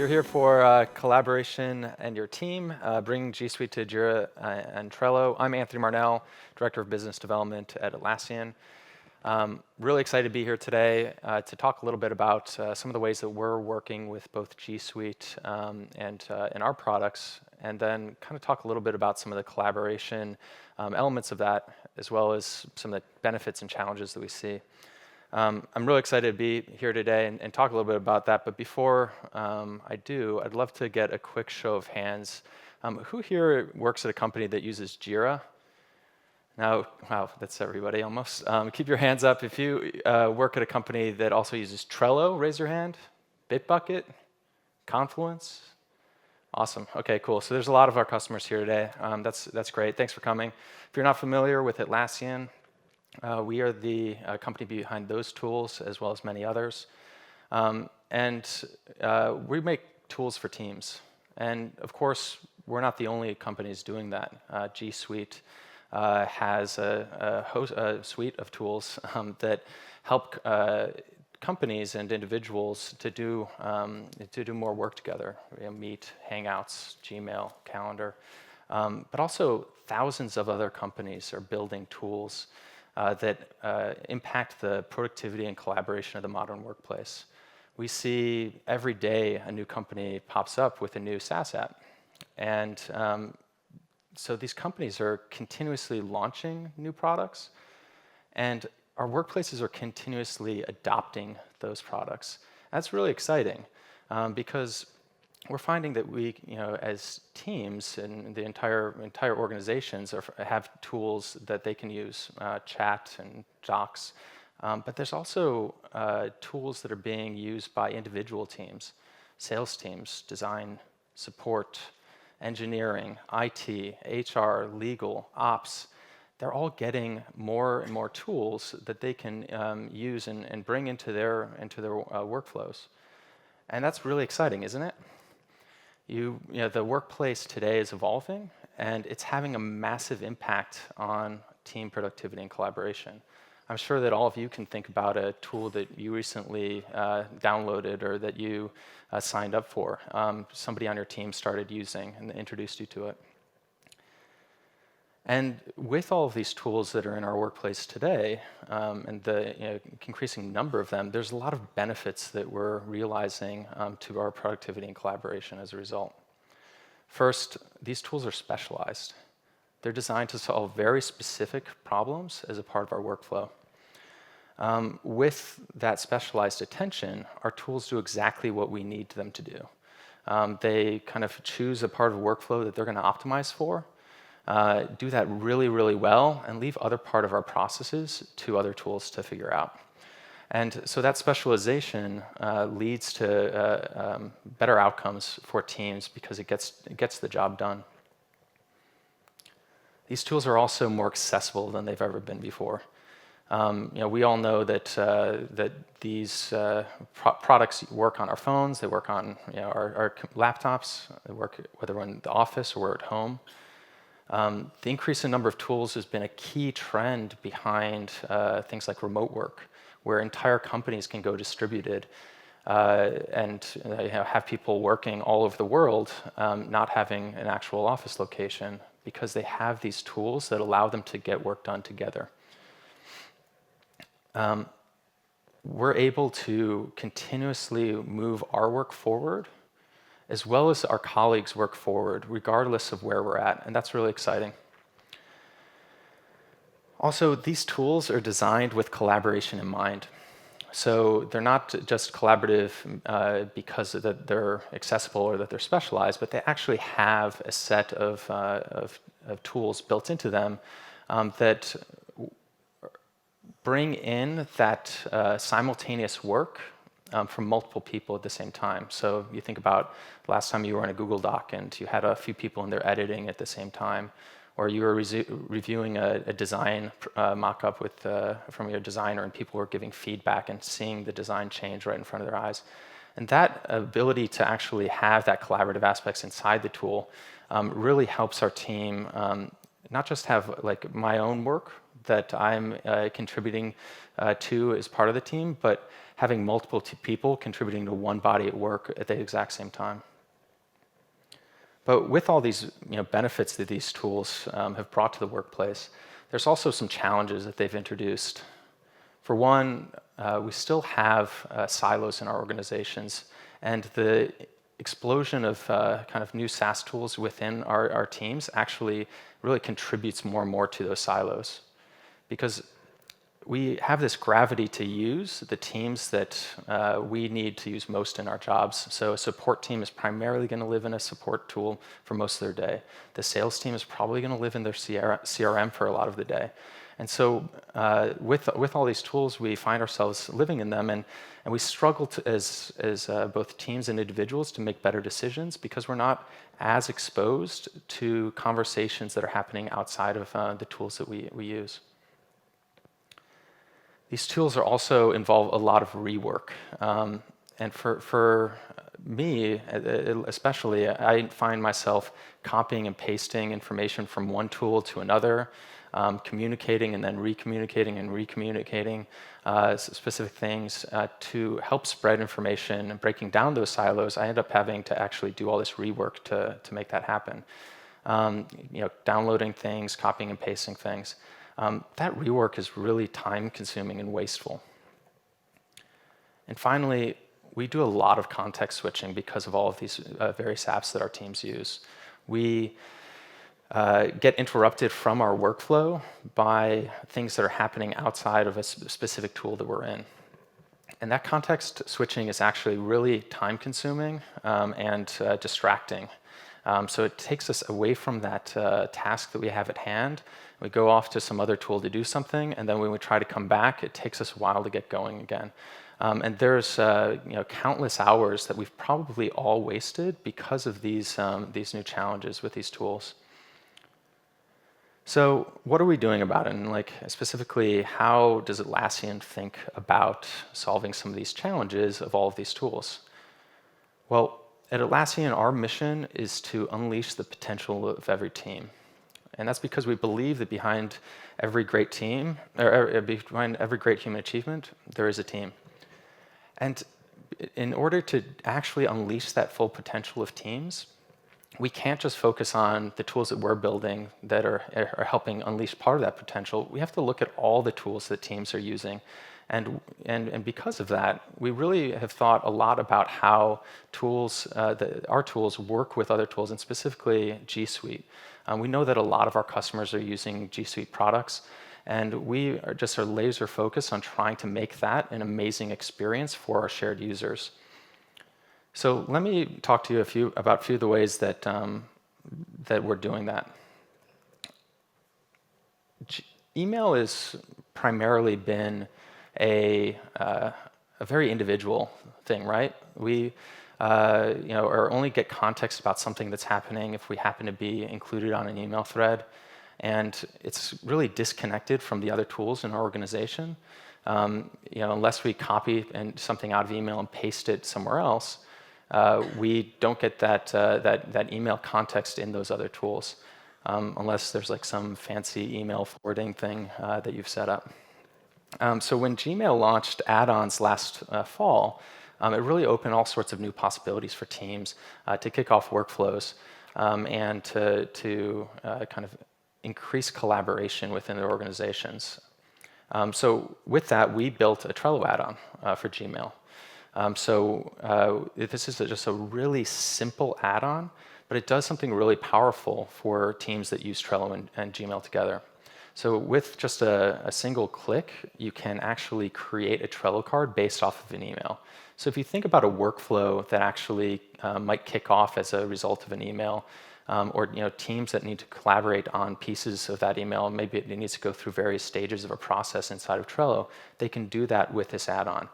You're here for collaboration and your team, bringing G Suite to Jira and Trello. I'm Anthony Marnell, Director of Business Development at Atlassian. Really excited to be here today to talk a little bit about some of the ways that we're working with both G Suite and in our products, and then kind of talk a little bit about some of the collaboration elements of that, as well as some of the benefits and challenges that we see. I'm really excited to be here today and talk a little bit about that. But before I do, I'd love to get a quick show of hands. Who here works at a company that uses Jira? Now, wow, that's everybody almost. Keep your hands up if you work at a company that also uses Trello. Raise your hand. Bitbucket, Confluence. Awesome. Okay, cool. So there's a lot of our customers here today. That's great. Thanks for coming. If you're not familiar with Atlassian, we are the company behind those tools, as well as many others. We make tools for teams. And of course, we're not the only companies doing that. G Suite has a suite of tools that help companies and individuals to do more work together. Meet, Hangouts, Gmail, Calendar. But also, thousands of other companies are building tools that impact the productivity and collaboration of the modern workplace. We see every day a new company pops up with a new SaaS app. And so these companies are continuously launching new products, and our workplaces are continuously adopting those products. That's really exciting because we're finding that we, as teams and the entire organizations have tools that they can use, chat and docs, but there's also tools that are being used by individual teams, sales teams, design, support, engineering, IT, HR, legal, ops. They're all getting more and more tools that they can use and bring into their workflows. And that's really exciting, isn't it? The workplace today is evolving, and it's having a massive impact on team productivity and collaboration. I'm sure that all of you can think about a tool that you recently downloaded or that you signed up for. Somebody on your team started using and introduced you to it. And with all of these tools that are in our workplace today, and the increasing number of them, there's a lot of benefits that we're realizing to our productivity and collaboration as a result. First, these tools are specialized. They're designed to solve very specific problems as a part of our workflow. With that specialized attention, our tools do exactly what we need them to do. They kind of choose a part of a workflow that they're going to optimize for, do that really, really well, and leave other part of our processes to other tools to figure out. And so that specialization leads to better outcomes for teams because it gets the job done. These tools are also more accessible than they've ever been before. We all know that these products work on our phones, they work on our laptops, they work whether we're in the office or we're at home. The increase in number of tools has been a key trend behind things like remote work, where entire companies can go distributed and have people working all over the world, not having an actual office location, because they have these tools that allow them to get work done together. We're able to continuously move our work forward, as well as our colleagues' work forward, regardless of where we're at, and that's really exciting. Also, these tools are designed with collaboration in mind. So they're not just collaborative because that they're accessible or that they're specialized, but they actually have a set of tools built into them that bring in that simultaneous work from multiple people at the same time. So you think about last time you were in a Google Doc and you had a few people in there editing at the same time, or you were reviewing a design mock-up from your designer and people were giving feedback and seeing the design change right in front of their eyes. And that ability to actually have that collaborative aspects inside the tool really helps our team not just have like my own work that I'm contributing to as part of the team, but having multiple people contributing to one body of work at the exact same time. But with all these benefits that these tools have brought to the workplace, there's also some challenges that they've introduced. For one, we still have silos in our organizations, and the explosion of kind of new SaaS tools within our teams actually really contributes more and more to those silos. Because we have this gravity to use the teams that we need to use most in our jobs. So a support team is primarily going to live in a support tool for most of their day. The sales team is probably going to live in their CRM for a lot of the day. And so with all these tools, we find ourselves living in them, and we struggle to, as both teams and individuals to make better decisions because we're not as exposed to conversations that are happening outside of the tools that we use. These tools are also involve a lot of rework. And for me, especially, I find myself copying and pasting information from one tool to another, communicating and then recommunicating and recommunicating specific things to help spread information and breaking down those silos. I end up having to actually do all this rework to make that happen. Downloading things, copying and pasting things. That rework is really time-consuming and wasteful. And finally, we do a lot of context switching because of all of these various apps that our teams use. We get interrupted from our workflow by things that are happening outside of a specific tool that we're in. And that context switching is actually really time-consuming and distracting. So it takes us away from that task that we have at hand. We go off to some other tool to do something, and then when we try to come back, it takes us a while to get going again. And there's countless hours that we've probably all wasted because of these new challenges with these tools. So what are we doing about it? And specifically, how does Atlassian think about solving some of these challenges of all of these tools? Well, at Atlassian, our mission is to unleash the potential of every team. And that's because we believe that behind every great team, or behind every great human achievement, there is a team. And in order to actually unleash that full potential of teams, we can't just focus on the tools that we're building that are helping unleash part of that potential. We have to look at all the tools that teams are using. And because of that, we really have thought a lot about how our tools work with other tools, and specifically G Suite. We know that a lot of our customers are using G Suite products, and we are laser focused on trying to make that an amazing experience for our shared users. So let me talk to you about a few of the ways that we're doing that. Email has primarily been a very individual thing, right? We or only get context about something that's happening if we happen to be included on an email thread, and it's really disconnected from the other tools in our organization. Unless we copy something out of email and paste it somewhere else, we don't get that email context in those other tools, unless there's some fancy email forwarding thing that you've set up. So when Gmail launched Addons last fall, it really opened all sorts of new possibilities for teams to kick off workflows and to kind of increase collaboration within their organizations. So with that, we built a Trello add-on for Gmail. This is just a really simple add-on, but it does something really powerful for teams that use Trello and Gmail together. So with just a single click, you can actually create a Trello card based off of an email. So if you think about a workflow that actually might kick off as a result of an email, or teams that need to collaborate on pieces of that email, maybe it needs to go through various stages of a process inside of Trello, they can do that with this add-on.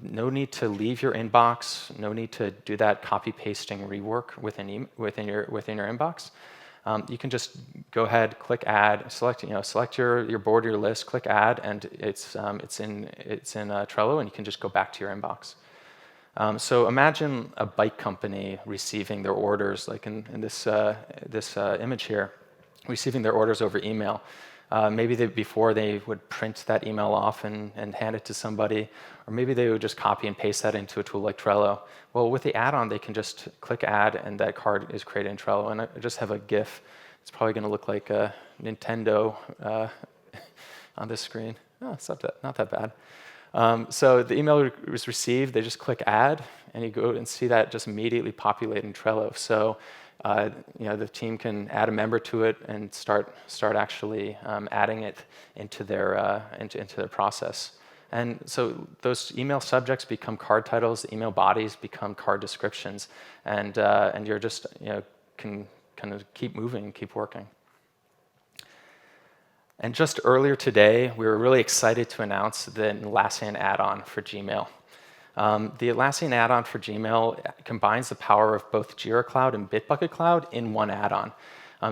No need to leave your inbox, no need to do that copy-pasting rework within your inbox. You can just go ahead, click add, select your board, your list, click add, and it's in Trello, and you can just go back to your inbox. So imagine a bike company receiving their orders, like in this image here, receiving their orders over email. Maybe before they would print that email off and hand it to somebody, or maybe they would just copy and paste that into a tool like Trello. Well, with the add-on, they can just click add, and that card is created in Trello. And I just have a GIF. It's probably going to look like a Nintendo on this screen. Oh, it's not that bad. So the email was received. They just click add, and you go and see that just immediately populate in Trello. So the team can add a member to it and start actually adding it into their process. And so those email subjects become card titles, the email bodies become card descriptions, and you're just can kind of keep moving, keep working. And just earlier today, we were really excited to announce the Atlassian add-on for Gmail. The Atlassian add-on for Gmail combines the power of both Jira Cloud and Bitbucket Cloud in one add-on.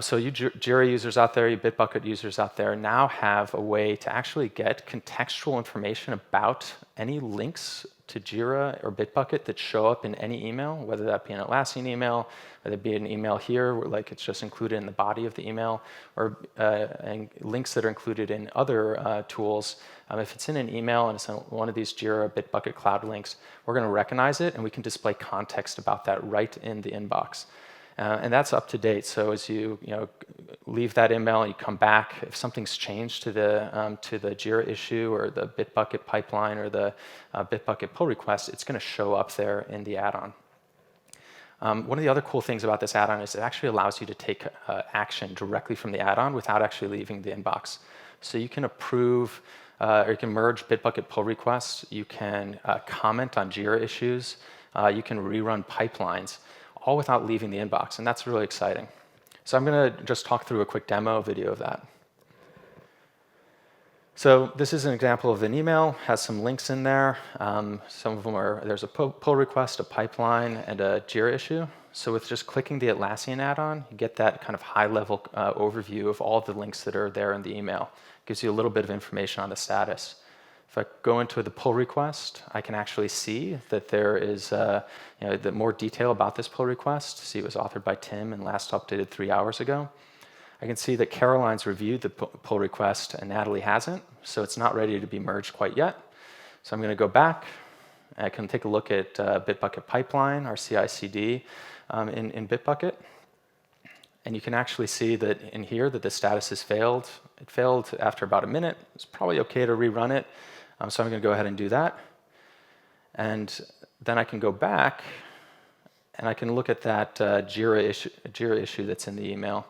So you Jira users out there, you Bitbucket users out there now have a way to actually get contextual information about any links to Jira or Bitbucket that show up in any email, whether that be an Atlassian email, whether it be an email here, where, like it's just included in the body of the email, or and links that are included in other tools. If it's in an email and it's in one of these Jira or Bitbucket Cloud links, we're going to recognize it, and we can display context about that right in the inbox. And that's up to date. So as you leave that email, you come back. If something's changed to the Jira issue or the Bitbucket pipeline or the Bitbucket pull request, it's going to show up there in the add-on. One of the other cool things about this add-on is it actually allows you to take action directly from the add-on without actually leaving the inbox. So you can approve or you can merge Bitbucket pull requests. You can comment on Jira issues. You can rerun pipelines, all without leaving the inbox, and that's really exciting. So I'm going to just talk through a quick demo video of that. So this is an example of an email, has some links in there. Some of them there's a pull request, a pipeline, and a Jira issue. So with just clicking the Atlassian add-on, you get that kind of high-level overview of all the links that are there in the email. Gives you a little bit of information on the status. If I go into the pull request, I can actually see that there is the more detail about this pull request. See, it was authored by Tim and last updated 3 hours ago. I can see that Caroline's reviewed the pull request and Natalie hasn't, so it's not ready to be merged quite yet. So I'm going to go back. I can take a look at Bitbucket Pipeline, our CI/CD in Bitbucket. And you can actually see that in here that the status has failed. It failed after about a minute. It's probably OK to rerun it. So I'm going to go ahead and do that. And then I can go back, and I can look at that Jira issue that's in the email.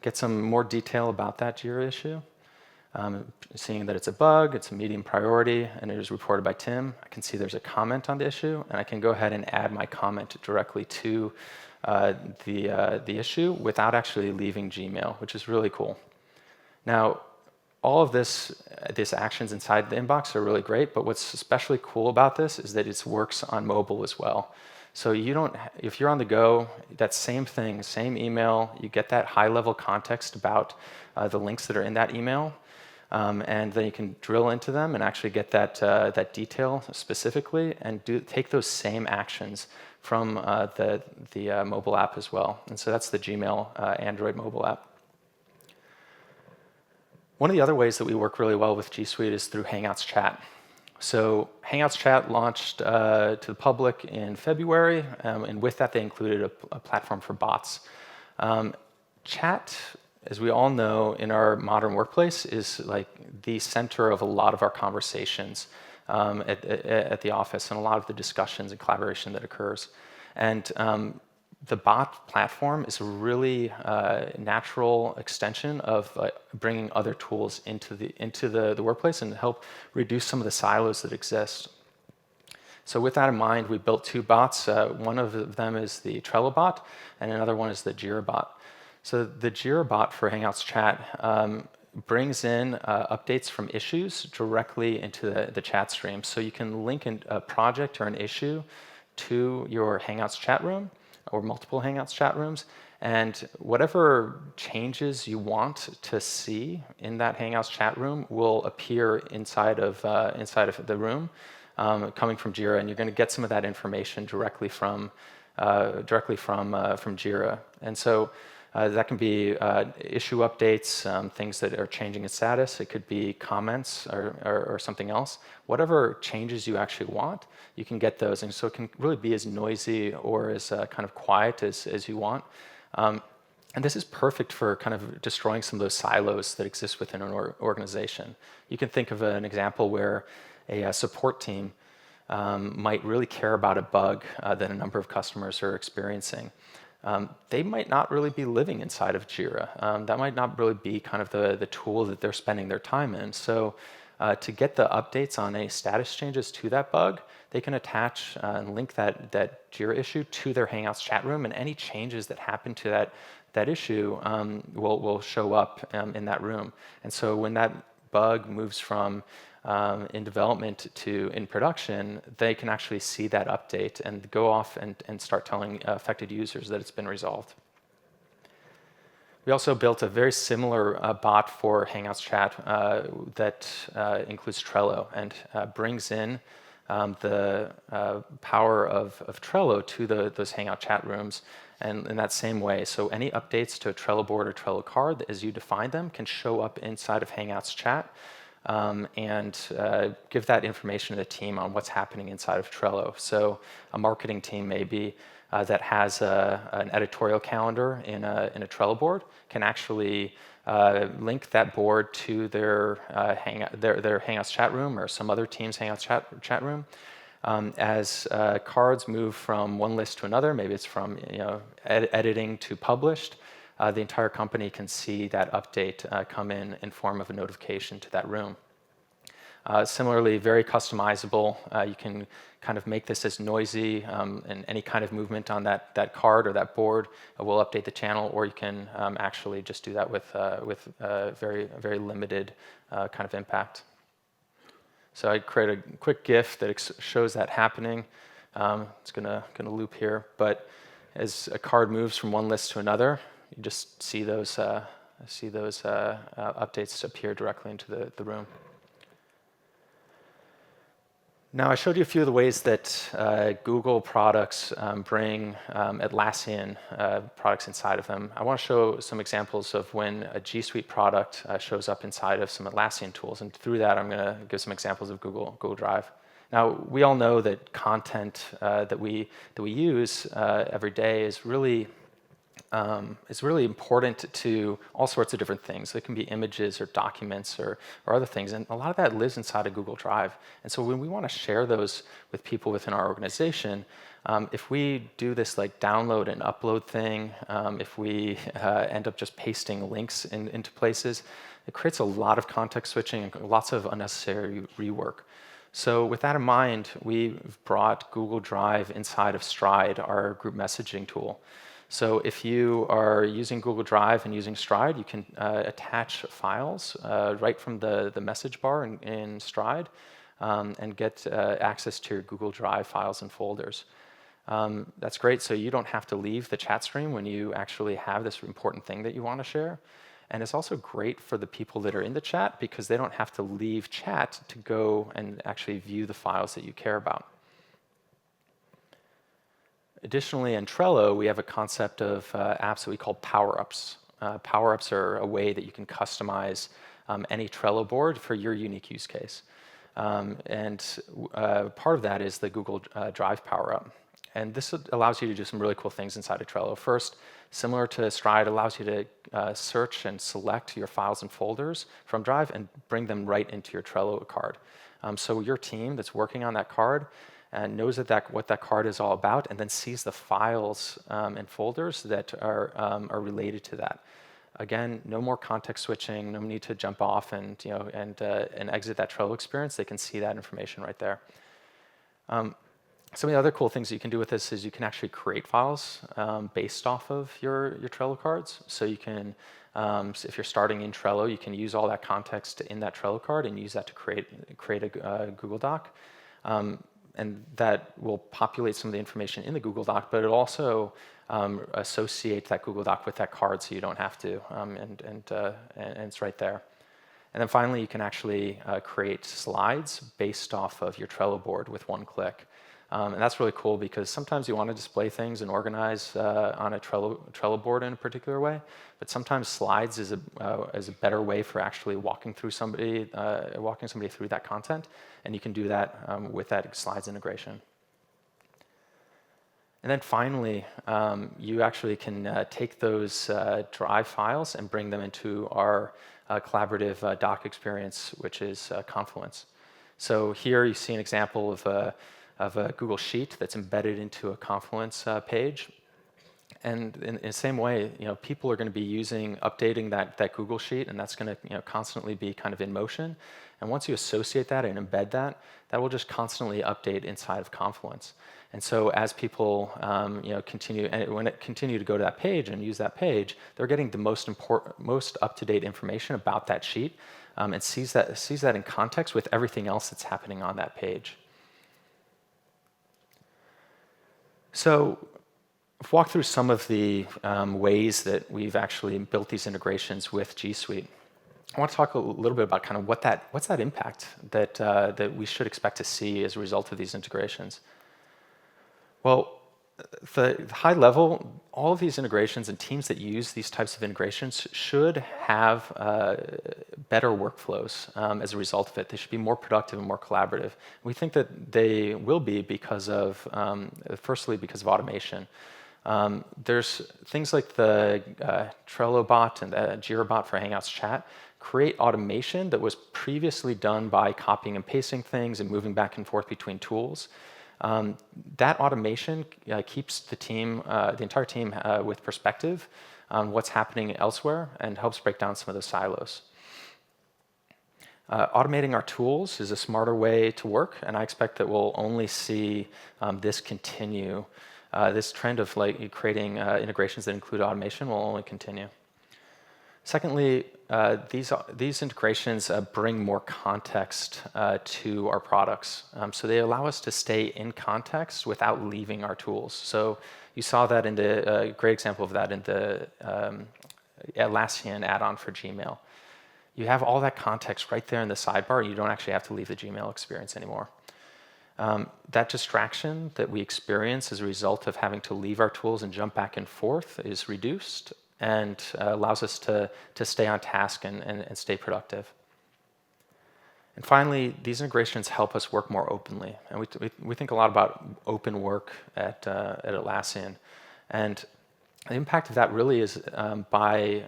Get some more detail about that Jira issue. Seeing that it's a bug, it's a medium priority, and it is reported by Tim. I can see there's a comment on the issue, and I can go ahead and add my comment directly to the issue without actually leaving Gmail, which is really cool. Now, all of these actions inside the inbox are really great, but what's especially cool about this is that it works on mobile as well. So if you're on the go, that same thing, same email, you get that high-level context about the links that are in that email, and then you can drill into them and actually get that detail specifically and take those same actions from the mobile app as well. And so that's the Gmail Android mobile app. One of the other ways that we work really well with G Suite is through Hangouts Chat. So Hangouts Chat launched to the public in February, and with that they included a platform for bots. Chat, as we all know, in our modern workplace is like the center of a lot of our conversations at the office and a lot of the discussions and collaboration that occurs. And the bot platform is a really natural extension of bringing other tools into the workplace and help reduce some of the silos that exist. So with that in mind, we built two bots. One of them is the Trello bot, and another one is the Jira bot. So the Jira bot for Hangouts Chat brings in updates from issues directly into the chat stream. So you can link a project or an issue to your Hangouts chat room, or multiple Hangouts chat rooms, and whatever changes you want to see in that Hangouts chat room will appear inside of the room, coming from Jira, and you're going to get some of that information directly from Jira. And so That can be issue updates, things that are changing in status. It could be comments or something else. Whatever changes you actually want, you can get those. And so it can really be as noisy or as kind of quiet as you want. And this is perfect for kind of destroying some of those silos that exist within an organization. You can think of an example where a support team might really care about a bug that a number of customers are experiencing. They might not really be living inside of Jira. That might not really be kind of the tool that they're spending their time in. So to get the updates on any status changes to that bug, they can attach and link that Jira issue to their Hangouts chat room, and any changes that happen to that issue will show up in that room. And so when that bug moves from in development to in production, they can actually see that update and go off and start telling affected users that it's been resolved. We also built a very similar bot for Hangouts Chat that includes Trello and brings in the power of Trello to those Hangout chat rooms, and in that same way. So any updates to a Trello board or Trello card as you define them can show up inside of Hangouts Chat and give that information to the team on what's happening inside of Trello. So a marketing team maybe that has an editorial calendar in a Trello board can actually link that board to their Hangouts chat room or some other team's Hangouts chat room. As cards move from one list to another, maybe it's from editing to published, the entire company can see that update come in form of a notification to that room. Similarly, very customizable. You can kind of make this as noisy, and any kind of movement on that card or that board will update the channel, or you can actually just do that with very limited kind of impact. So I create a quick GIF that shows that happening. It's gonna loop here, but as a card moves from one list to another, you just see those updates appear directly into the room. Now, I showed you a few of the ways that Google products bring Atlassian products inside of them. I want to show some examples of when a G Suite product shows up inside of some Atlassian tools. And through that, I'm going to give some examples of Google Drive. Now, we all know that content that we use every day is really important to all sorts of different things. It can be images or documents or other things, and a lot of that lives inside of Google Drive. And so when we want to share those with people within our organization, if we do this like download and upload thing, if we end up just pasting links into places, it creates a lot of context switching and lots of unnecessary rework. So with that in mind, we've brought Google Drive inside of Stride, our group messaging tool. So if you are using Google Drive and using Stride, you can attach files right from the message bar in Stride and get access to your Google Drive files and folders. That's great, so you don't have to leave the chat stream when you actually have this important thing that you want to share. And it's also great for the people that are in the chat because they don't have to leave chat to go and actually view the files that you care about. Additionally, in Trello, we have a concept of apps that we call power-ups. Power-ups are a way that you can customize any Trello board for your unique use case. And part of that is the Google Drive power-up. And this allows you to do some really cool things inside of Trello. First, similar to Stride, allows you to search and select your files and folders from Drive and bring them right into your Trello card. So your team that's working on that card and knows what that card is all about, and then sees the files and folders that are related to that. Again, no more context switching, no need to jump off and exit that Trello experience. They can see that information right there. Some of the other cool things that you can do with this is you can actually create files based off of your Trello cards. So you can, if you're starting in Trello, you can use all that context in that Trello card and use that to create a Google Doc. And that will populate some of the information in the Google Doc, but it'll also associate that Google Doc with that card so you don't have to, and it's right there. And then finally, you can actually create slides based off of your Trello board with one click. And that's really cool because sometimes you want to display things and organize on a Trello board in a particular way, but sometimes slides is a better way for actually walking somebody through that content, and you can do that with that slides integration. And then finally, you actually can take those Drive files and bring them into our collaborative doc experience, which is Confluence. So here you see an example of a Google Sheet that's embedded into a Confluence page. And in the same way, people are going to be updating that Google Sheet, and that's going to constantly be kind of in motion. And once you associate that and embed that, that will just constantly update inside of Confluence. And so as people continue to go to that page and use that page, they're getting the most up-to-date information about that sheet, and sees that in context with everything else that's happening on that page. So I've walked through some of the ways that we've actually built these integrations with G Suite. I want to talk a little bit about kind of what's that impact that we should expect to see as a result of these integrations. Well, the high level, all of these integrations and teams that use these types of integrations should have better workflows as a result of it. They should be more productive and more collaborative. We think that they will be because of, firstly, because of automation. There's things like the Trello bot and the Jira bot for Hangouts Chat create automation that was previously done by copying and pasting things and moving back and forth between tools. That automation keeps the entire team with perspective on what's happening elsewhere and helps break down some of those silos. Automating our tools is a smarter way to work, and I expect that we'll only see this continue. This trend of creating integrations that include automation will only continue. Secondly, these integrations bring more context to our products. So they allow us to stay in context without leaving our tools. So you saw that in a great example of that in the Atlassian add-on for Gmail. You have all that context right there in the sidebar. You don't actually have to leave the Gmail experience anymore. That distraction that we experience as a result of having to leave our tools and jump back and forth is reduced and allows us to stay on task and stay productive. And finally, these integrations help us work more openly. And we think a lot about open work at Atlassian. And the impact of that really is by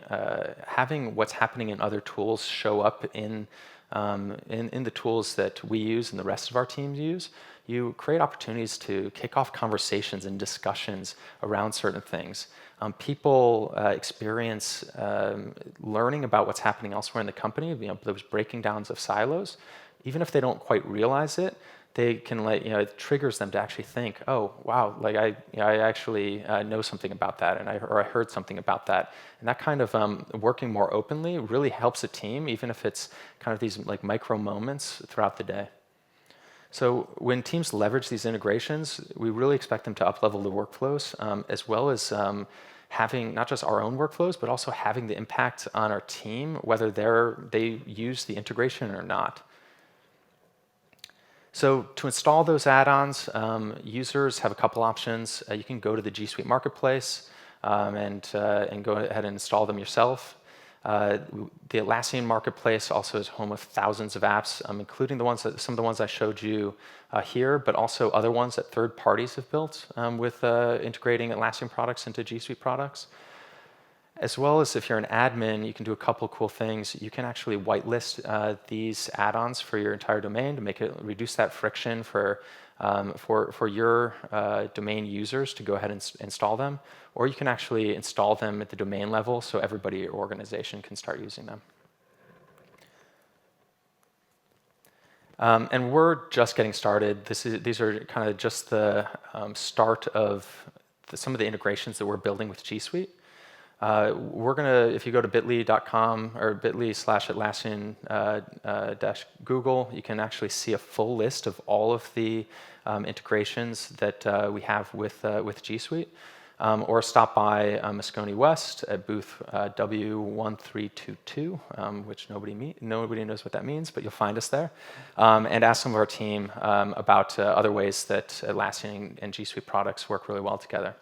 having what's happening in other tools show up in the tools that we use and the rest of our teams use. You create opportunities to kick off conversations and discussions around certain things. People experience learning about what's happening elsewhere in the company, those breaking downs of silos. Even if they don't quite realize it, they can it triggers them to actually think, oh, wow, I actually know something about that, or I heard something about that. And that kind of working more openly really helps a team, even if it's kind of these micro moments throughout the day. So when teams leverage these integrations, we really expect them to up-level the workflows, as well as having not just our own workflows, but also having the impact on our team, whether they use the integration or not. So to install those add-ons, users have a couple options. You can go to the G Suite Marketplace and go ahead and install them yourself. The Atlassian Marketplace also is home of thousands of apps, including some of the ones I showed you here, but also other ones that third parties have built with integrating Atlassian products into G Suite products. As well as if you're an admin, you can do a couple of cool things. You can actually whitelist these add-ons for your entire domain to reduce that friction for your domain users to go ahead and install them. Or you can actually install them at the domain level so everybody in your organization can start using them. And we're just getting started. These are kind of just the start of some of the integrations that we're building with G Suite. If you go to bit.ly.com or bit.ly/Atlassian-Google, you can actually see a full list of all of the integrations that we have with G Suite. or stop by Moscone West at booth W1322, which nobody knows what that means, but you'll find us there, and ask some of our team about other ways that Atlassian and G Suite products work really well together.